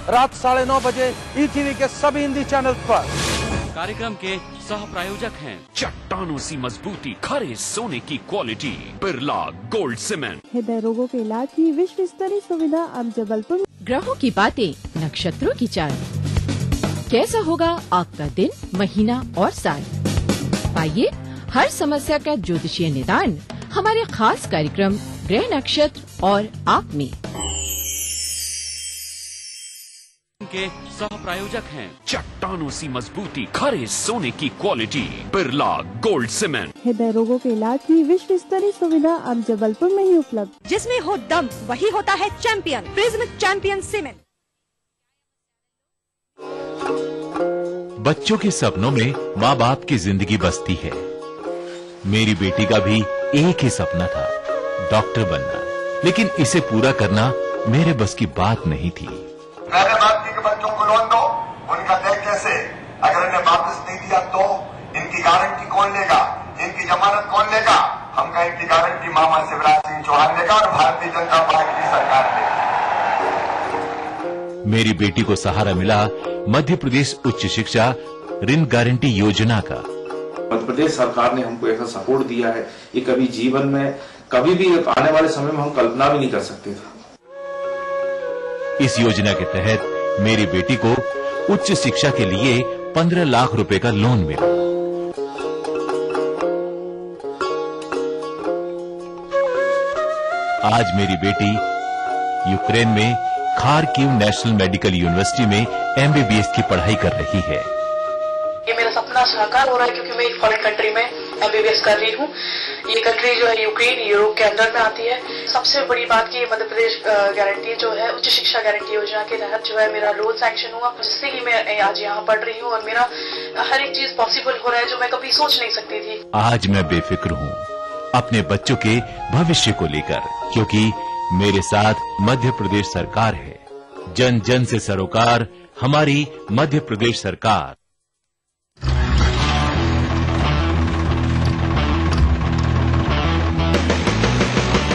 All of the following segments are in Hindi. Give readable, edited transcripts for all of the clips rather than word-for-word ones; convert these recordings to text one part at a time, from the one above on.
रात 9:30 बजे ETV के सभी हिंदी चैनल पर। कार्यक्रम के सह प्रायोजक हैं चट्टानों सी मजबूती, खरे सोने की क्वालिटी, बिरला गोल्ड सीमेंट। हृदय रोगों के इलाज की विश्व स्तरीय सुविधा अब जबलपुर। ग्रहों की बातें, नक्षत्रों की चाल, कैसा होगा आपका दिन, महीना और साल। पाइए हर समस्या का ज्योतिषीय निदान हमारे खास कार्यक्रम ग्रह नक्षत्र और आप में। के सह प्रायोजक हैं चट्टानों सी मजबूती, खरे सोने की क्वालिटी, बिरला गोल्ड सीमेंट। हृदय रोगों के इलाज की विश्व स्तरीय सुविधा अब जबलपुर में ही उपलब्ध। जिसमें हो दम वही होता है चैंपियन। Prism champion cement. बच्चों के सपनों में माँ बाप की जिंदगी बसती है। मेरी बेटी का भी एक ही सपना था, डॉक्टर बनना, लेकिन इसे पूरा करना मेरे बस की बात नहीं थी। मैंने बात की कि बच्चों को लोन दो, उनका दे कैसे? अगर इन्हें वापस नहीं दिया तो इनकी गारंटी कौन लेगा? इनकी जमानत कौन लेगा? हम कहें इनकी गारंटी मामा शिवराज सिंह चौहान लेगा और भारतीय जनता पार्टी की सरकार लेगा। मेरी बेटी को सहारा मिला मध्य प्रदेश उच्च शिक्षा ऋण गारंटी योजना का। मध्य प्रदेश सरकार ने हमको ऐसा सपोर्ट दिया है, ये कभी जीवन में कभी भी आने वाले समय में हम कल्पना भी नहीं कर सकते थे। इस योजना के तहत मेरी बेटी को उच्च शिक्षा के लिए 15 लाख रुपए का लोन मिला। आज मेरी बेटी यूक्रेन में खार्किव नेशनल मेडिकल यूनिवर्सिटी में MBBS की पढ़ाई कर रही है। ये मेरा सपना साकार हो रहा है क्योंकि मैं एक फॉरेन कंट्री में MBBS कर रही हूँ। ये कंट्री जो है यूक्रेन, यूरोप के अंदर में आती है। सबसे बड़ी बात की मध्य प्रदेश गारंटी जो है उच्च शिक्षा गारंटी योजना के तहत जो है मेरा लोन सैंक्शन हुआ, जिससे कि मैं आज यहाँ पढ़ रही हूँ और मेरा हर एक चीज पॉसिबल हो रहा है जो मैं कभी सोच नहीं सकती थी। आज मैं बेफिक्र हूँ अपने बच्चों के भविष्य को लेकर, क्योंकि मेरे साथ मध्य प्रदेश सरकार है। जन जन से सरोकार, हमारी मध्य प्रदेश सरकार।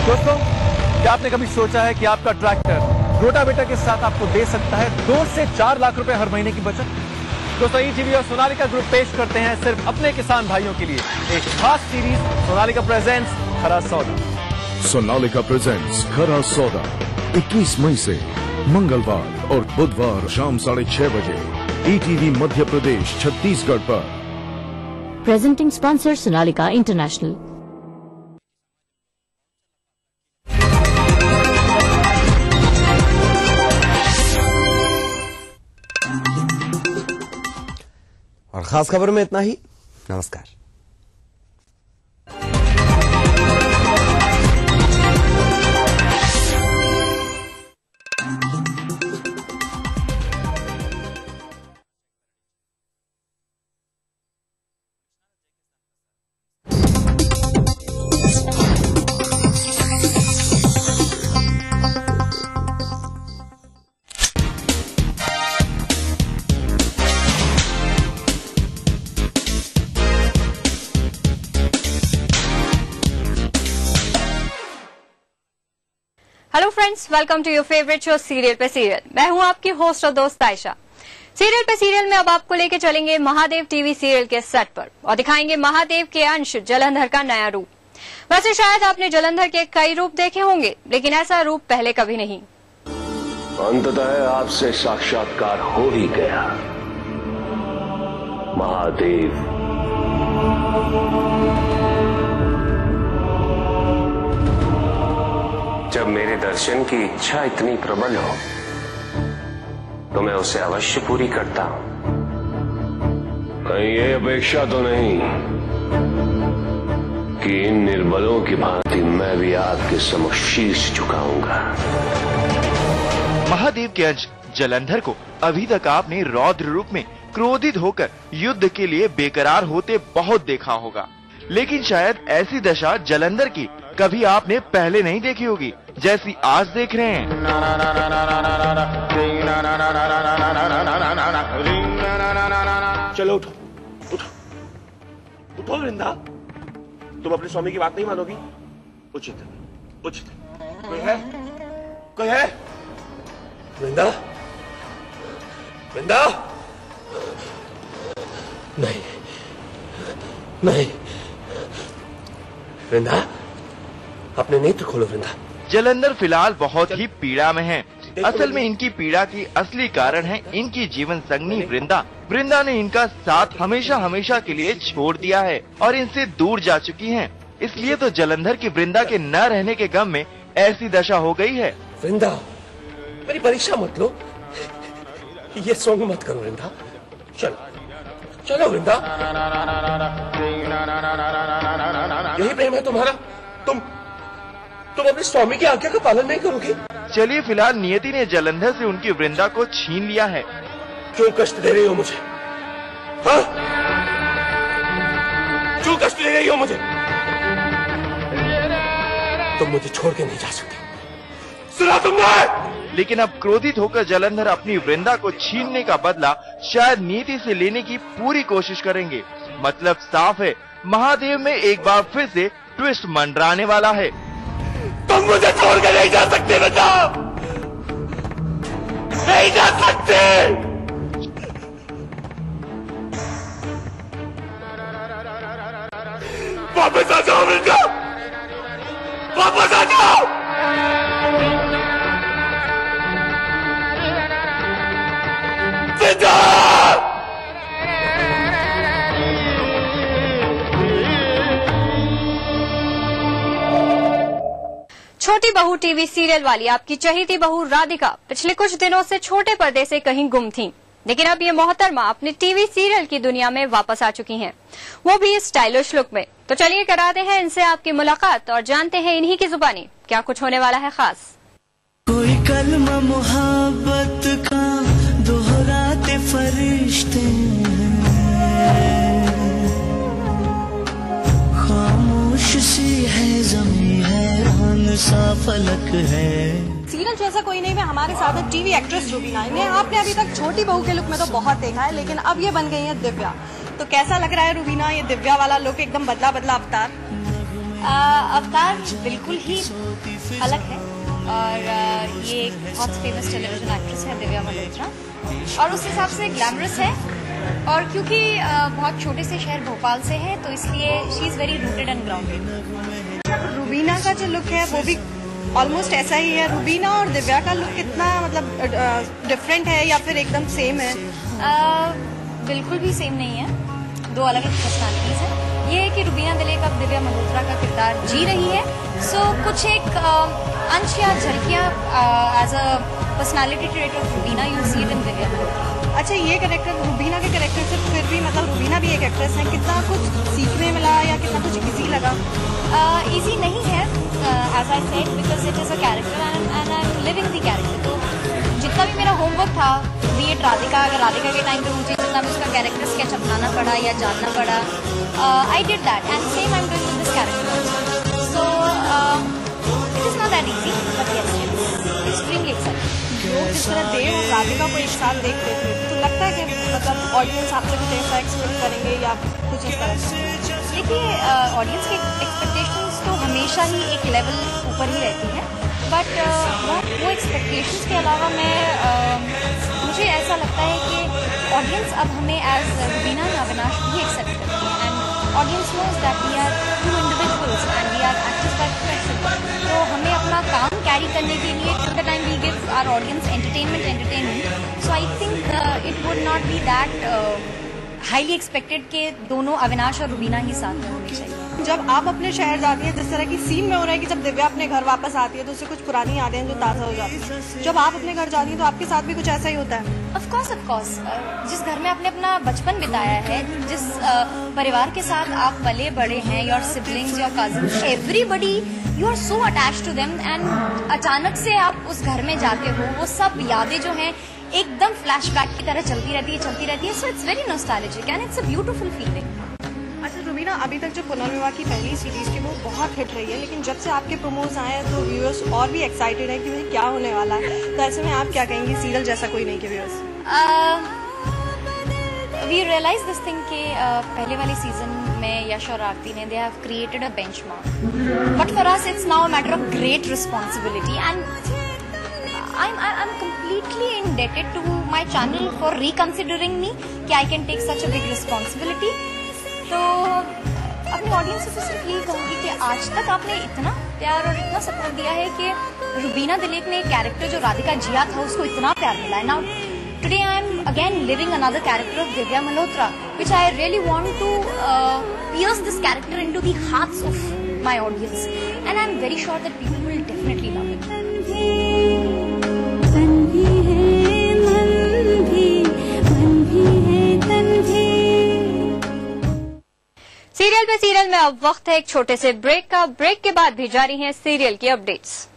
दोस्तों, क्या आपने कभी सोचा है कि आपका ट्रैक्टर रोटावेटर के साथ आपको दे सकता है 2 से 4 लाख रुपए हर महीने की बचत? दोस्तों, ETV और सोनालिका ग्रुप पेश करते हैं सिर्फ अपने किसान भाइयों के लिए एक खास सीरीज, सोनालिका प्रेजेंट्स खरा सौदा। सोनालिका प्रेजेंट्स खरा सौदा 21 मई से मंगलवार और बुधवार शाम 6:30 बजे ETV मध्य प्रदेश छत्तीसगढ़ पर। Presenting sponsor Sonalika international. और खास खबर में इतना ही। नमस्कार। Hello friends, welcome to your favourite show serial पे सीरियल। मैं हूं आपकी होस्ट और दोस्त आयशा। सीरियल पे सीरियल में अब आपको लेके चलेंगे महादेव टीवी सीरियल के सेट पर और दिखाएंगे महादेव के अंश जलंधर का नया रूप। वैसे शायद आपने जलंधर के कई रूप देखे होंगे, लेकिन ऐसा रूप पहले कभी नहीं। अंततः आपसे साक्षात्कार हो ही गया महादेव। जब मेरे दर्शन की इच्छा इतनी प्रबल हो तो मैं उसे अवश्य पूरी करता हूं। कहीं ये अपेक्षा तो नहीं कि इन निर्बलों की भांति मैं भी आपके समक्ष शीश झुकाऊंगा। महादेव के अंश जलंधर को अभी तक आपने रौद्र रूप में क्रोधित होकर युद्ध के लिए बेकरार होते बहुत देखा होगा, लेकिन शायद ऐसी दशा जलंधर की कभी आपने पहले नहीं देखी होगी जैसी आज देख रहे हैं। चलो उठो उठो उठो वृंदा, तुम अपने स्वामी की बात नहीं मानोगी? उचित उचित। कोई है? कोई है? वृंदा वृंदा, नहीं नहीं, वृंदा, अपने नेत्र खोलो वृंदा। जलंधर फिलहाल बहुत ही पीड़ा में हैं। असल में इनकी पीड़ा की असली कारण है इनकी जीवन संगनी वृंदा। वृंदा ने इनका साथ हमेशा हमेशा के लिए छोड़ दिया है और इनसे दूर जा चुकी हैं। इसलिए तो जलंधर की वृंदा के न रहने के गम में ऐसी दशा हो गई है। वृंदा, मेरी परीक्षा मत लो, ये सॉन्ग मत करो वृंदा। चलो चलो वृंदा, यही प्रेम है तुम्हारा? तुम अपने स्वामी की आज्ञा का पालन नहीं करोगे? चलिए फिलहाल नियति ने जलंधर से उनकी वृंदा को छीन लिया है। क्यों कष्ट दे रही हो मुझे? हाँ? क्यों कष्ट दे रही हो मुझे? तुम मुझे छोड़ के नहीं जा सकती, सुना तुमने? लेकिन अब क्रोधित होकर जलंधर अपनी वृंदा को छीनने का बदला शायद नीति से लेने की पूरी कोशिश करेंगे। मतलब साफ है, महादेव में एक बार फिर से ट्विस्ट मंडराने वाला है। तुम मुझे छोड़ के नहीं जा सकते बेटा, नहीं जा सकते। वापस आ जाओ वृंदा, वापस आ जाओ। छोटी बहू टीवी सीरियल वाली आपकी चहेती बहू राधिका पिछले कुछ दिनों से छोटे पर्दे से कहीं गुम थीं, लेकिन अब ये मोहतरमा अपने टीवी सीरियल की दुनिया में वापस आ चुकी हैं, वो भी स्टाइलिश लुक में। तो चलिए कराते हैं इनसे आपकी मुलाकात और जानते हैं इन्हीं की जुबानी क्या कुछ होने वाला है खास। कोई कलमा मोहब्बत का दोहराते फरिश्ते, खामोश सी है ज़मीं, हैरान सा फलक है। सीरियल जैसा कोई नहीं में हमारे साथ है टीवी एक्ट्रेस रूबीना। इन्हें आपने अभी तक छोटी बहू के लुक में तो बहुत देखा है, लेकिन अब ये बन गई है दिव्या। तो कैसा लग रहा है रूबीना, ये दिव्या वाला लुक, एकदम बदला बदला अवतार? अवतार बिल्कुल ही अलग है और ये एक बहुत फेमस टेलीविजन एक्ट्रेस है दिव्या मल्होत्रा और उस हिसाब से ग्लैमरस है और क्योंकि बहुत छोटे से शहर भोपाल से है तो इसलिए she is very rooted and grounded. Rubina का जो लुक है वो भी ऑलमोस्ट ऐसा ही है। रूबीना और दिव्या का लुक कितना मतलब डिफरेंट है या फिर एकदम सेम है? बिल्कुल भी सेम नहीं है, दो अलग अलग पर्सनालिटीज है। ये है कि रूबीना दिलेक अब दिव्या मल्होत्रा का किरदार जी रही है, सो कुछ एक अंश या झलकियां as a personality trait of Rubina you see it in Divya Malhotra. अच्छा, ये कैरेक्टर रूबीना के कैरेक्टर से फिर भी मतलब रूबीना भी एक एक्ट्रेस है, कितना कुछ सीखने मिला या कितना कुछ इजी लगा? इजी नहीं है as I said because it is a character and I am living the character. तो जितना भी मेरा होमवर्क था बी इट राधिका, अगर राधिका के टाइम पे मुझे जितना भी उसका कैरेक्टर स्केच अपनाना पड़ा या जानना पड़ा, I did that and same I am doing with this character. So it is not that easy but yes it's extremely exciting. लोग जिस तरह देव और राधिका को एक साथ देखते थे तो लगता है कि मतलब ऑडियंस आपसे कुछ ऐसा एक्सपेक्ट करेंगे या कुछ इस तरह से? देखिए, ऑडियंस की एक्सपेक्टेशंस तो हमेशा ही एक लेवल ऊपर ही रहती हैं, बट वो एक्सपेक्टेशंस के अलावा मुझे ऐसा लगता है कि ऑडियंस अब हमें एज रूबीना या अविनाश भी एक्सेप्ट करती है and audience knows that we are two individuals and we are actors by profession. तो हमें अपना काम कैरी करने के लिए till the time we give our audience entertainment, so I think it would not be that highly expected के दोनों अविनाश और रूबीना ही साथ में होनी चाहिए। जब आप अपने शहर जाती हैं, जिस तरह की सीन में हो रहा है कि जब दिव्या अपने घर वापस आती है तो उससे कुछ पुरानी यादें हैं जो ताज़ा हो जाती हैं, जब आप अपने घर जाती हैं तो आपके साथ भी कुछ ऐसा ही होता है? ऑफ कोर्स जिस घर में आपने अपना बचपन बिताया है, जिस परिवार के साथ आप पले बड़े हैं, your siblings, your cousins, everybody you are so attached to them and अचानक से आप उस घर में जाते हो, वो सब यादें जो हैं एकदम फ्लैशबैक की तरह चलती रहती है। So it's very nostalgic and it's a beautiful feeling. अच्छा रूबीना, अभी तक जो पुनर्विवाह की पहली सीरीज थी वो बहुत हिट रही है, लेकिन जब से आपके प्रोमोज आए हैं तो व्यूअर्स और भी एक्साइटेड है कि भाई क्या होने वाला है। तो ऐसे में आप क्या कहेंगे सीरियल जैसा कोई नहीं के viewers? We realise this thing कि पहले वाले सीजन में यश और आरती ने they have created a benchmark, but for us it's now a matter of great responsibility and I'm completely indebted to my channel for reconsidering me कि I can take such a big responsibility. तो अपनी ऑडियंस से सिर्फ यही कहूँगी कि आज तक आपने इतना प्यार और इतना सपोर्ट दिया है कि रुबीना दिलीप ने एक कैरेक्टर जो राधिका जिया था उसको इतना प्यार मिला है. Now today I am again living another character of Divya Malhotra, which I really want to pierce this character into the hearts of my audience, and I am very sure that people will definitely love it. Serial पे सीरियल में अब वक्त है एक छोटे से ब्रेक का. ब्रेक के बाद भी जारी हैं सीरियल की अपडेट्स.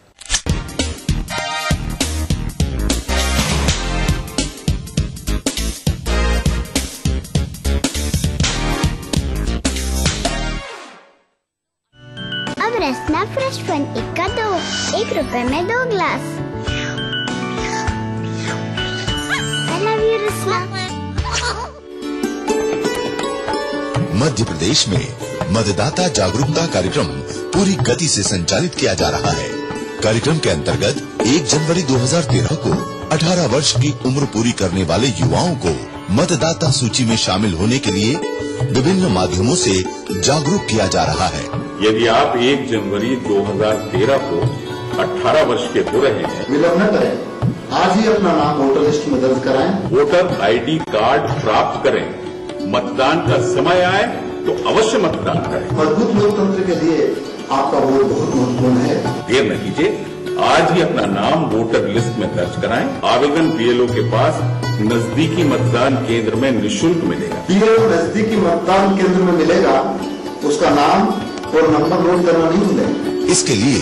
अब रसना फ्रेश फन 1 का 2, 1 रुपए में 2 ग्लास. I love you रसना. मध्य प्रदेश में मतदाता जागरूकता कार्यक्रम पूरी गति से संचालित किया जा रहा है. कार्यक्रम के अंतर्गत 1 जनवरी 2013 को 18 वर्ष की उम्र पूरी करने वाले युवाओं को मतदाता सूची में शामिल होने के लिए विभिन्न माध्यमों से जागरूक किया जा रहा है. यदि आप 1 जनवरी 2013 को 18 वर्ष के हो रहे हैं, विलंब न करें, आज ही अपना नाम वोटर लिस्ट में दर्ज कराएं. वोटर ID कार्ड प्राप्त करें. मतदान का समय आए तो अवश्य मतदान करें. मजबूत लोकतंत्र के लिए आपका वोट बहुत महत्वपूर्ण है. देर न कीजिए, आज ही अपना नाम वोटर लिस्ट में दर्ज कराएं. आवेदन BLO के पास नजदीकी मतदान केंद्र में निःशुल्क मिलेगा. BLO नजदीकी मतदान केंद्र में मिलेगा, उसका नाम और नंबर नोट करना नहीं भूलें. इसके लिए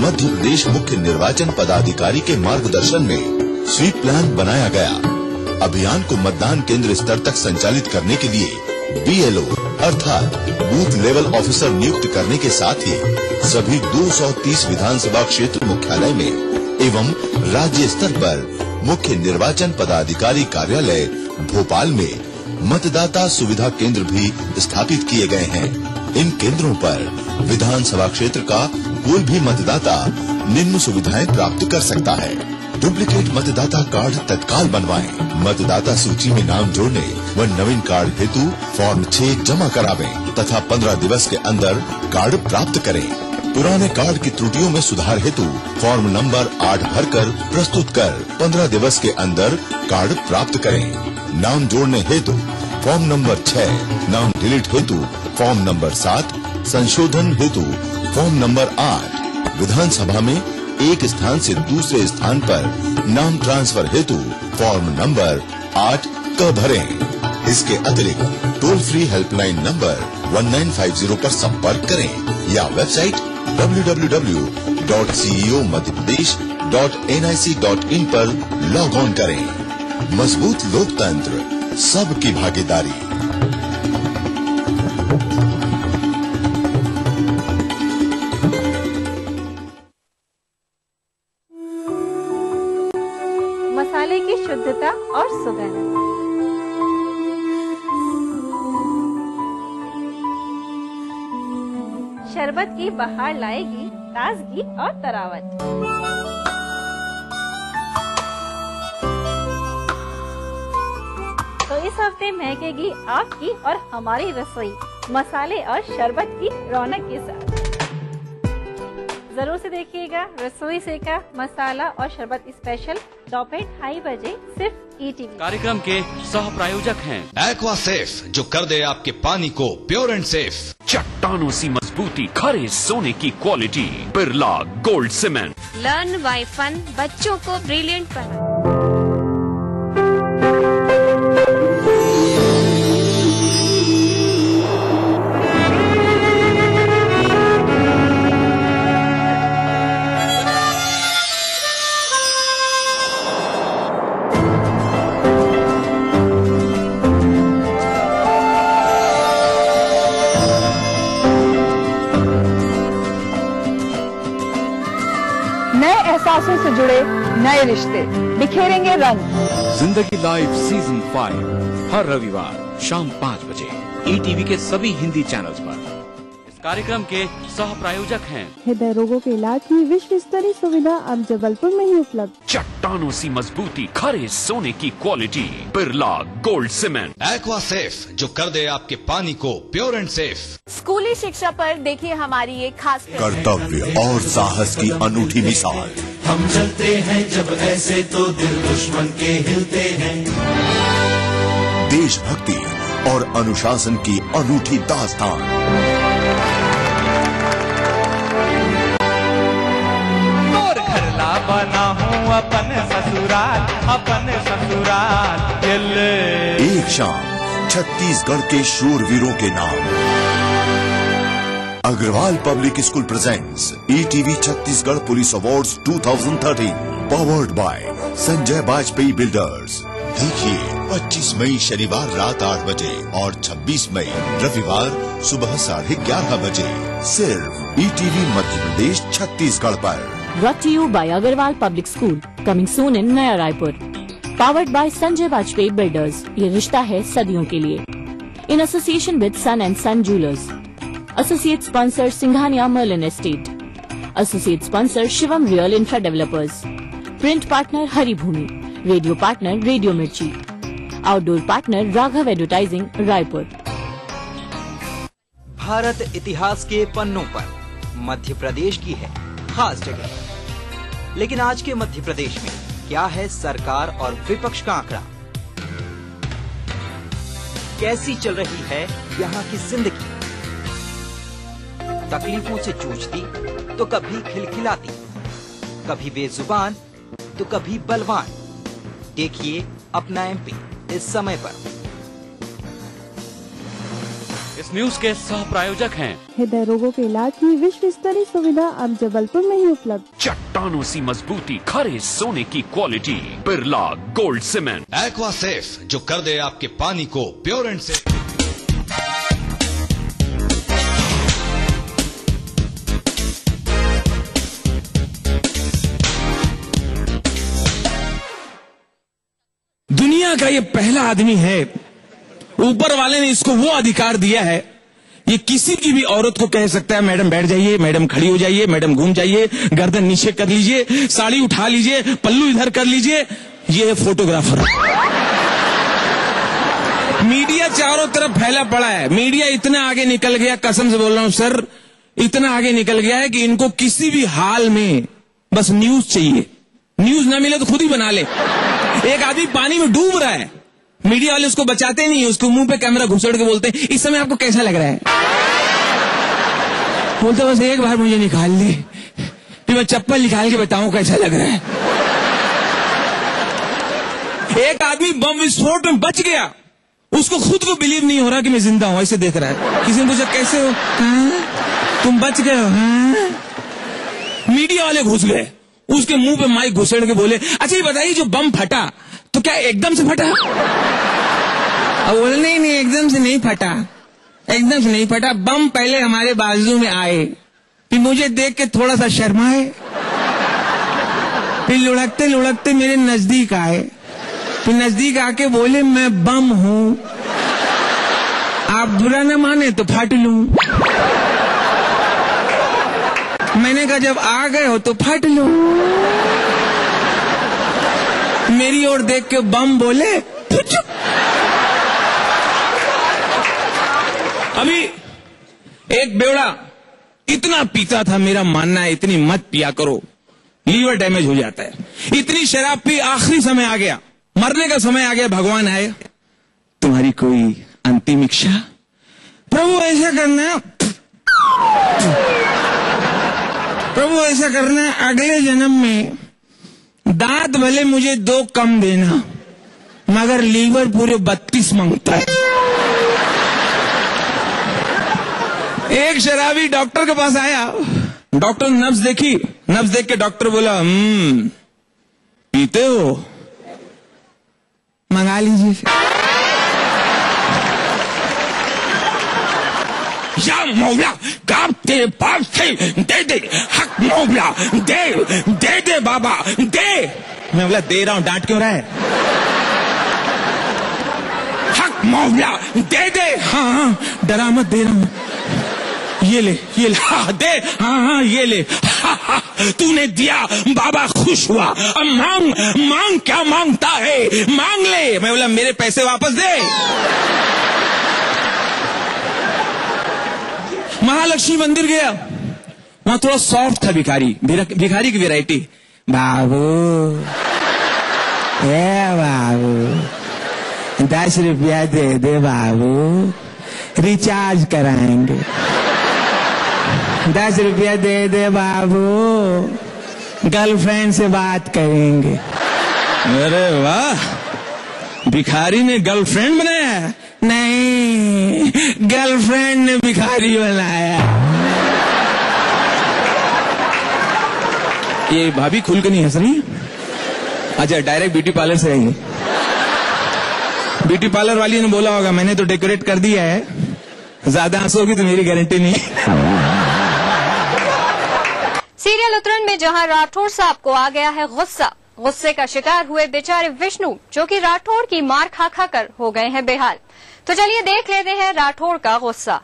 मध्य प्रदेश मुख्य निर्वाचन पदाधिकारी के मार्गदर्शन में स्वीप प्लान बनाया गया. अभियान को मतदान केंद्र स्तर तक संचालित करने के लिए BLO अर्थात बूथ लेवल ऑफिसर नियुक्त करने के साथ ही सभी 230 विधानसभा क्षेत्र मुख्यालय में एवं राज्य स्तर पर मुख्य निर्वाचन पदाधिकारी कार्यालय भोपाल में मतदाता सुविधा केंद्र भी स्थापित किए गए हैं. इन केंद्रों पर विधानसभा क्षेत्र का कोई भी मतदाता निम्न सुविधाएं प्राप्त कर सकता है. डुप्लीकेट मतदाता कार्ड तत्काल बनवाएं. मतदाता सूची में नाम जोड़ने व नवीन कार्ड हेतु फॉर्म 6 जमा करावें तथा 15 दिवस के अंदर कार्ड प्राप्त करें. पुराने कार्ड की त्रुटियों में सुधार हेतु फॉर्म नंबर 8 भरकर प्रस्तुत कर 15 दिवस के अंदर कार्ड प्राप्त करें. नाम जोड़ने हेतु फॉर्म नंबर 6, नाम डिलीट हेतु फॉर्म नंबर 7, संशोधन हेतु फॉर्म नंबर 8. विधानसभा में एक स्थान से दूसरे स्थान पर नाम ट्रांसफर हेतु फॉर्म नंबर 8 क भरें. इसके अतिरिक्त टोल फ्री हेल्पलाइन नंबर 1950 पर संपर्क करें या वेबसाइट www.ceomadhyapradesh.nic.in पर लॉग ऑन करें. मजबूत लोकतंत्र, सबकी भागीदारी. मसाले की शुद्धता और सुगंध. शरबत की बहार लाएगी ताजगी और तरावत. तो इस हफ्ते महकेगी आपकी और हमारी रसोई मसाले और शरबत की रौनक के साथ. जरूर से देखिएगा रसोई से का मसाला और शरबत स्पेशल दोपहर 2:30 बजे सिर्फ ETV. कार्यक्रम के सह प्रायोजक हैं एक्वा सेफ, जो कर दे आपके पानी को प्योर एंड सेफ. चट्टानों सी मजबूती, खरे सोने की quality, Birla gold cement. Learn by fun, बच्चों को ब्रिलियंट बनाए. एहसासों से जुड़े नए रिश्ते बिखेरेंगे रंग. जिंदगी लाइव सीजन 5 हर रविवार शाम 5 बजे ETV के सभी हिंदी चैनल्स पर. कार्यक्रम के सह प्रायोजक हैं हृदय रोगों के इलाज की विश्व स्तरीय सुविधा अब जबलपुर में ही उपलब्ध। चट्टानों सी मजबूती, खरे सोने की quality, Birla gold cement. Aqua safe, जो कर दे आपके पानी को प्योर एंड सेफ। स्कूली शिक्षा पर देखिए हमारी एक खास कर्तव्य और साहस की अनूठी मिसाल। हम चलते हैं जब ऐसे तो दिल दुश्मन के हिलते हैं। देशभक्ति और अनुशासन की अनूठी दास्तान। तोर घरला बना हूँ अपन ससुराल एक शाम छत्तीसगढ़ के शूरवीरों के नाम। Agarwal public school presents ETV Chhattisgarh police awards 2013 powered by Sanjay Vajpayee builders. देखिए 25 मई शनिवार रात 8 बजे और 26 मई रविवार सुबह 11:30 बजे सिर्फ ETV मध्य प्रदेश छत्तीसगढ़ पर। Brought to you by Agarwal Public School, coming soon in Naya Raipur. Powered by Sanjay Vajpayee Builders. ये रिश्ता है सदियों के लिए. In association with Sun and Sun Jewelers. Associate sponsor Singhania Merlin Estate. Associate sponsor Shivam Real Infra Developers. Print partner Hari Bhumi. Radio partner Radio Mirchi. Outdoor partner Raghav Advertising Raipur. Bharat इतिहास के पन्नों पर मध्य प्रदेश की है खास जगह। लेकिन आज के मध्य प्रदेश में क्या है सरकार और विपक्ष का आंकड़ा? कैसी चल रही है यहाँ की जिंदगी? तकलीफों से जूझती तो कभी खिलखिलाती, कभी बेजुबान तो कभी बलवान। देखिए अपना MP इस समय पर। इस न्यूज के सह प्रायोजक हैं हृदय रोगों के इलाज की विश्व स्तरीय सुविधा अब जबलपुर में ही उपलब्ध। चट्टानों सी मजबूती, खरे सोने की quality, Birla gold cement. Aqua safe, जो कर दे आपके पानी को प्योर एंड सेफ। दुनिया का ये पहला आदमी है, ऊपर वाले ने इसको वो अधिकार दिया है, ये किसी की भी औरत को कह सकता है मैडम बैठ जाइए, मैडम खड़ी हो जाइए, मैडम घूम जाइए, गर्दन नीचे कर लीजिए, साड़ी उठा लीजिए, पल्लू इधर कर लीजिए। ये है फोटोग्राफर। मीडिया चारों तरफ फैला पड़ा है। मीडिया इतना आगे निकल गया, कसम से बोल रहा हूं सर, इतना आगे निकल गया है कि इनको किसी भी हाल में बस न्यूज चाहिए। न्यूज ना मिले तो खुद ही बना ले। एक आदमी पानी में डूब रहा है, मीडिया वाले उसको बचाते नहीं, उसको मुंह पे कैमरा घुसेड़ के बोलते हैं इस समय आपको कैसा लग रहा है? बोलते बस एक बार मुझे निकाल ले, फिर मैं चप्पल निकाल के बताऊं कैसा लग रहा है। एक आदमी बम विस्फोट में बच गया, उसको खुद को बिलीव नहीं हो रहा कि मैं जिंदा हूं, ऐसे देख रहा है। किसी ने पूछा कैसे हो? तुम बच गए हो? मीडिया वाले घुस गए, उसके मुंह पे माइक घुसेड़ के बोले अच्छा ये बताइए जो बम फटा तो क्या एकदम से फटा? अब बोले नहीं एकदम से नहीं फटा, एकदम से नहीं फटा। बम पहले हमारे बाजू में आए, फिर मुझे देख के थोड़ा सा शर्माए, फिर लुढ़कते लुढ़कते मेरे नजदीक आए, फिर नजदीक आके बोले मैं बम हूं, आप बुरा न माने तो फट लूं। मैंने कहा जब आ गए हो तो फट लो। मेरी ओर देख के बम बोले अभी एक बेवड़ा इतना पीता था, मेरा मानना है इतनी मत पिया करो, लीवर डैमेज हो जाता है। इतनी शराब पी, आखिरी समय आ गया, मरने का समय आ गया, भगवान आए तुम्हारी कोई अंतिम इच्छा? प्रभु ऐसा करना, प्रभु ऐसा करना अगले जन्म में दांत भले मुझे 2 कम देना, मगर लीवर पूरे 32 मांगता है। एक शराबी डॉक्टर के पास आया, डॉक्टर ने नब्ज देखी, नब्ज देख के डॉक्टर बोला पीते हो, मंगा लीजिए। या मौला काम तेरे पास थे, दे दे हक मौला, दे दे बाबा दे। मैं बोला दे रहा हूं, डांट क्यों रहा है? हक मौला दे दे। हाँ डरा मत, दे रहा हूं। ये ले हाँ, दे हाँ ये ले तूने दिया, बाबा खुश हुआ। अब मांग क्या मांगता है, मांग ले। मैं बोला मेरे पैसे वापस दे। महालक्ष्मी मंदिर गया, वहां थोड़ा सॉफ्ट था भिखारी की वैरायटी। बाबू बाबू 10 रुपया दे दे बाबू, रिचार्ज कराएंगे। 10 रुपया दे दे बाबू, गर्लफ्रेंड से बात करेंगे। अरे वाह, भिखारी ने गर्लफ्रेंड बनाया? नहीं, गर्लफ्रेंड ने भिखारी बनाया। ये भाभी खुल के नहीं हंस रही? अच्छा, डायरेक्ट ब्यूटी पार्लर से आएंगे। ब्यूटी पार्लर वाली ने बोला होगा मैंने तो डेकोरेट कर दिया है, ज्यादा हंसोगी तो मेरी गारंटी नहीं। सीरियल उत्तरायण में जहां राठौड़ साहब को आ गया है गुस्से का शिकार हुए बेचारे विष्णु, जो कि राठौड़ की मार खा कर हो गए हैं बेहाल। तो चलिए देख लेते हैं राठौड़ का गुस्सा।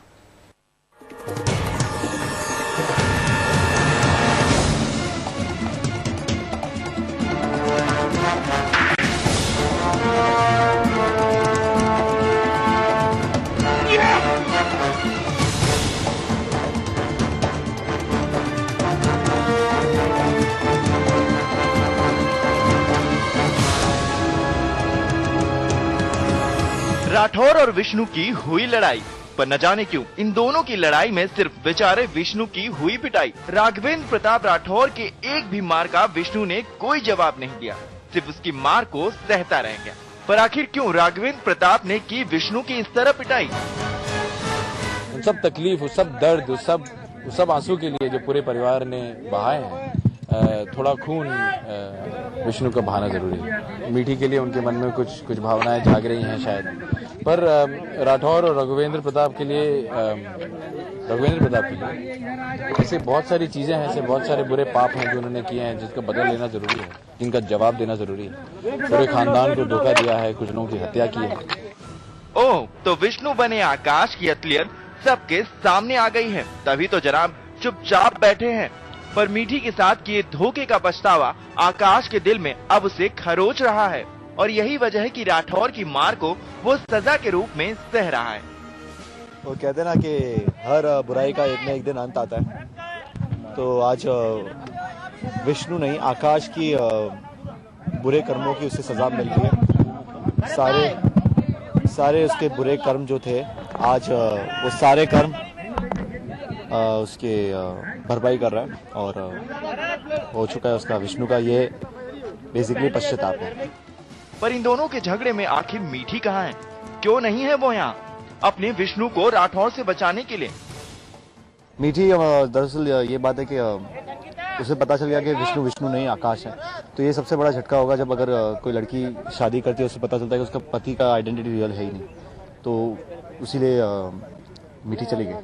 राठौर और विष्णु की हुई लड़ाई, पर न जाने क्यों इन दोनों की लड़ाई में सिर्फ बेचारे विष्णु की हुई पिटाई। राघवेंद्र प्रताप राठौर के एक भी मार का विष्णु ने कोई जवाब नहीं दिया, सिर्फ उसकी मार को सहता रह गया। पर आखिर क्यों राघवेंद्र प्रताप ने की विष्णु की इस तरह पिटाई? उन सब तकलीफ, उस सब दर्द, उस सब आंसू के लिए जो पूरे परिवार ने बहाए हैं, थोड़ा खून विष्णु का बहाना जरूरी है। मीठी के लिए उनके मन में कुछ भावनाएं जाग रही हैं शायद, पर राठौर और रघुवेंद्र प्रताप के लिए ऐसे बहुत सारी चीजें हैं, ऐसे बहुत सारे बुरे पाप हैं जो उन्होंने किए हैं, जिसका बदला लेना जरूरी है, जिनका जवाब देना जरूरी है। पूरे खानदान को धोखा दिया है, कुछ लोगों की हत्या की है। ओह, तो विष्णु बने आकाश की असलियत सबके सामने आ गई है, तभी तो जनाब चुपचाप बैठे हैं। पर मीठी के साथ किए धोखे का पछतावा आकाश के दिल में अब उसे खरोच रहा है, और यही वजह है कि राठौर की मार को वो सजा के रूप में सह रहा है। वो कहते ना कि हर बुराई का एक न एक दिन अंत आता है, तो आज विष्णु नहीं आकाश की बुरे कर्मों की उसे सजा मिल रही है। सारे उसके बुरे कर्म जो थे, आज वो सारे कर्म उसके भरपाई कर रहा है, और हो चुका है उसका, विष्णु का ये बेसिकली पश्चाताप है। पर इन दोनों के झगड़े में आखिर मीठी कहाँ है? क्यों नहीं है वो यहाँ अपने विष्णु को राठौर से बचाने के लिए? मीठी दरअसल ये बात है कि उसे पता चल गया कि विष्णु नहीं आकाश है, तो ये सबसे बड़ा झटका होगा जब अगर कोई लड़की शादी करती है, उसे पता चलता है कि उसका पति का आइडेंटिटी रियल है ही नहीं, तो इसीलिए मीठी चली गई।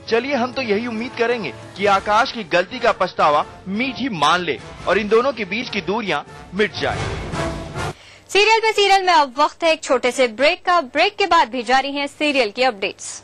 चलिए हम तो यही उम्मीद करेंगे कि आकाश की गलती का पछतावा मीठी मान ले और इन दोनों के बीच की दूरियां मिट जाए। सीरियल पे सीरियल में अब वक्त है एक छोटे से ब्रेक का। ब्रेक के बाद भी जारी हैं सीरियल की अपडेट्स।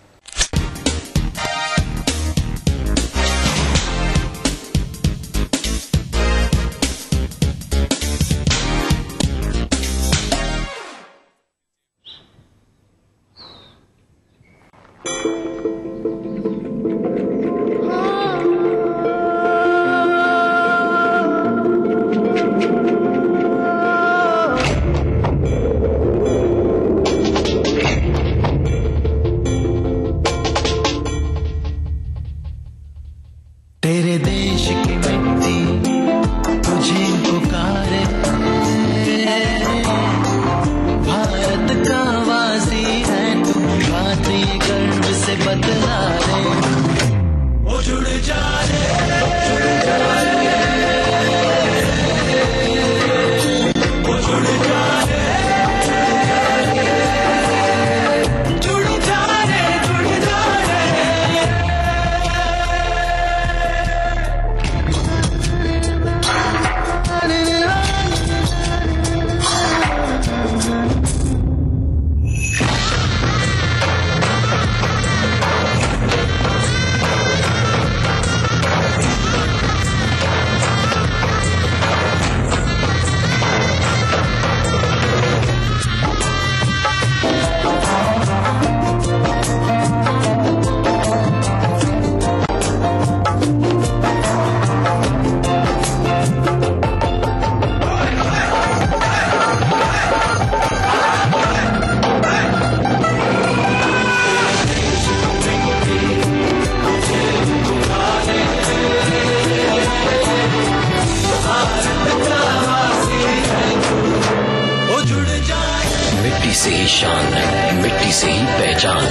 मिट्टी से ही शान, मिट्टी से ही पहचान।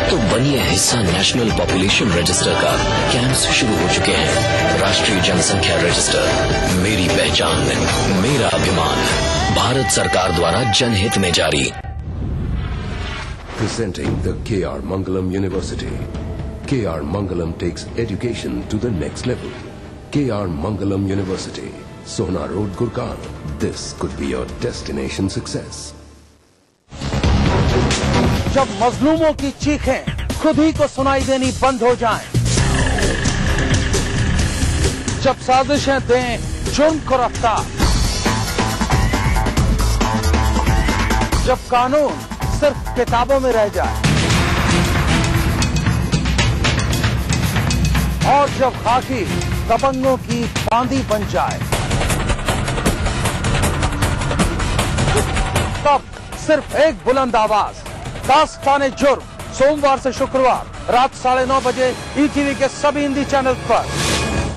तो बनिए हिस्सा नेशनल पॉपुलेशन रजिस्टर का। कैंप्स शुरू हो चुके हैं। राष्ट्रीय जनसंख्या रजिस्टर, मेरी पहचान, मेरा अभिमान। भारत सरकार द्वारा जनहित में जारी। Presenting the K.R. Mangalam University. K.R. Mangalam takes education to the next level. K.R. Mangalam University, Sohna Road, Gurgaon. This could be your destination success. जब मजलूमों की चीखें खुद ही को सुनाई देनी बंद हो जाएं, जब साजिशें दें जुर्म को रफ्तार, जब कानून सिर्फ किताबों में रह जाए और जब खाकी दबंगों की बांदी बन जाए, तब सिर्फ एक बुलंद आवाज, दास्ताने जुर्म, सोमवार से शुक्रवार रात 9:30 बजे ईटीवी के सभी हिंदी चैनल पर।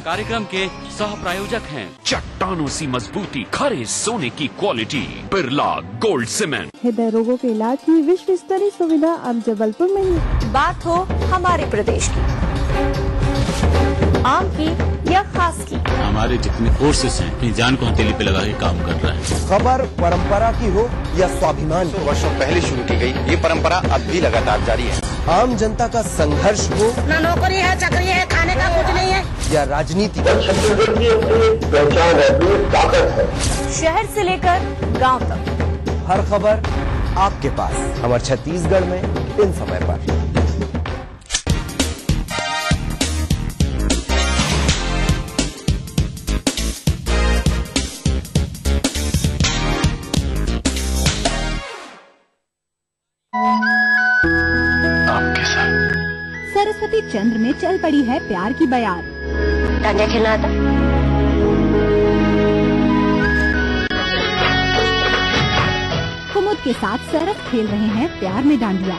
कार्यक्रम के सह प्रायोजक हैं चट्टानों सी मजबूती, खरे सोने की क्वालिटी, बिरला गोल्ड सीमेंट। हृदय रोगों के इलाज की विश्व स्तरीय सुविधा अब जबलपुर में ही। बात हो हमारे प्रदेश की, आम की या खास की, हमारे जितने कोर्सेस हैं अपनी जान को हथेली पे लगा के काम कर रहे हैं। खबर परंपरा की हो या स्वाभिमान की, वर्षों पहले शुरू की गई ये परंपरा अब भी लगातार जारी है। आम जनता का संघर्ष हो, न नौकरी है, चाकरी है, खाने का कुछ नहीं है, या राजनीति पहचान है, ताकत है। शहर से लेकर गांव तक हर खबर आपके पास, हमारे छत्तीसगढ़ में इन समय पर। आपके साथ सरस्वती चंद्र में चल पड़ी है प्यार की बयार। डांडिया खेलना आता? कुमुद के साथ सरस खेल रहे हैं प्यार में डांडिया।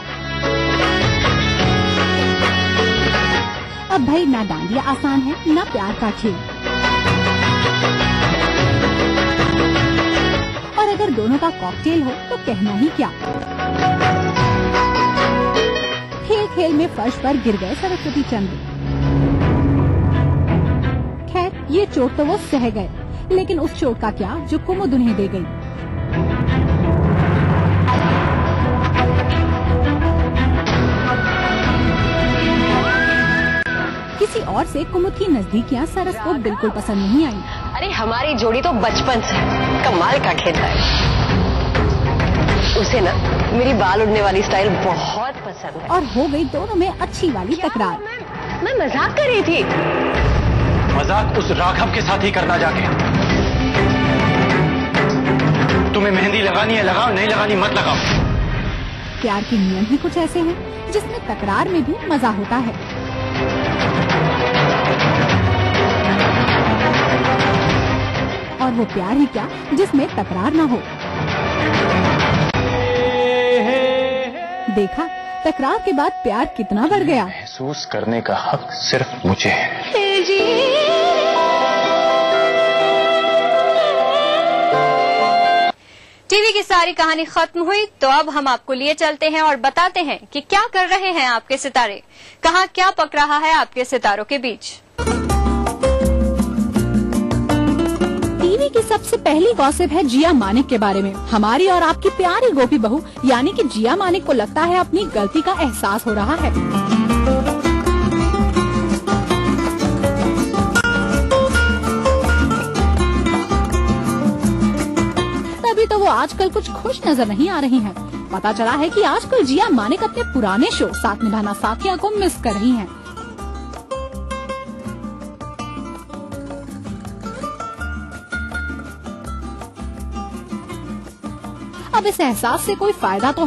अब भाई ना डांडिया आसान है ना प्यार का खेल, और अगर दोनों का कॉकटेल हो तो कहना ही क्या। खेल खेल में फर्श पर गिर गए सरस्वती चंद्र। खैर ये चोट तो वो सह गए, लेकिन उस चोट का क्या जो कुमुद उन्हें दे गई। किसी और से कुमुद की नजदीकियां सरस को बिल्कुल पसंद नहीं आई। अरे हमारी जोड़ी तो बचपन से कमाल का खेलता है। उसे ना मेरी बाल उड़ने वाली स्टाइल बहुत पसंद है। और हो गई दोनों में अच्छी वाली तकरार। मैं मजाक कर रही थी। मजाक उस राघव के साथ ही करना जाके। तुम्हें मेहंदी लगानी है लगाओ, नहीं लगानी मत लगाओ। प्यार के नियम ही कुछ ऐसे हैं जिसमें तकरार में भी मजा होता है। और वो प्यार ही क्या जिसमें तकरार ना हो। देखा, तकरार के बाद प्यार कितना बढ़ गया। महसूस करने का हक सिर्फ मुझे है। टीवी की सारी कहानी खत्म हुई, तो अब हम आपको लिए चलते हैं और बताते हैं कि क्या कर रहे हैं आपके सितारे, कहाँ क्या पक रहा है आपके सितारों के बीच। टीवी की सबसे पहली गॉसिप है जिया मानिक के बारे में। हमारी और आपकी प्यारी गोपी बहू यानी कि जिया मानिक को लगता है अपनी गलती का एहसास हो रहा है। तभी तो वो आजकल कुछ खुश नजर नहीं आ रही हैं। पता चला है कि आजकल जिया मानिक अपने पुराने शो साथ निभाना साथिया को मिस कर रही हैं। अब इस एहसास से कोई फायदा तो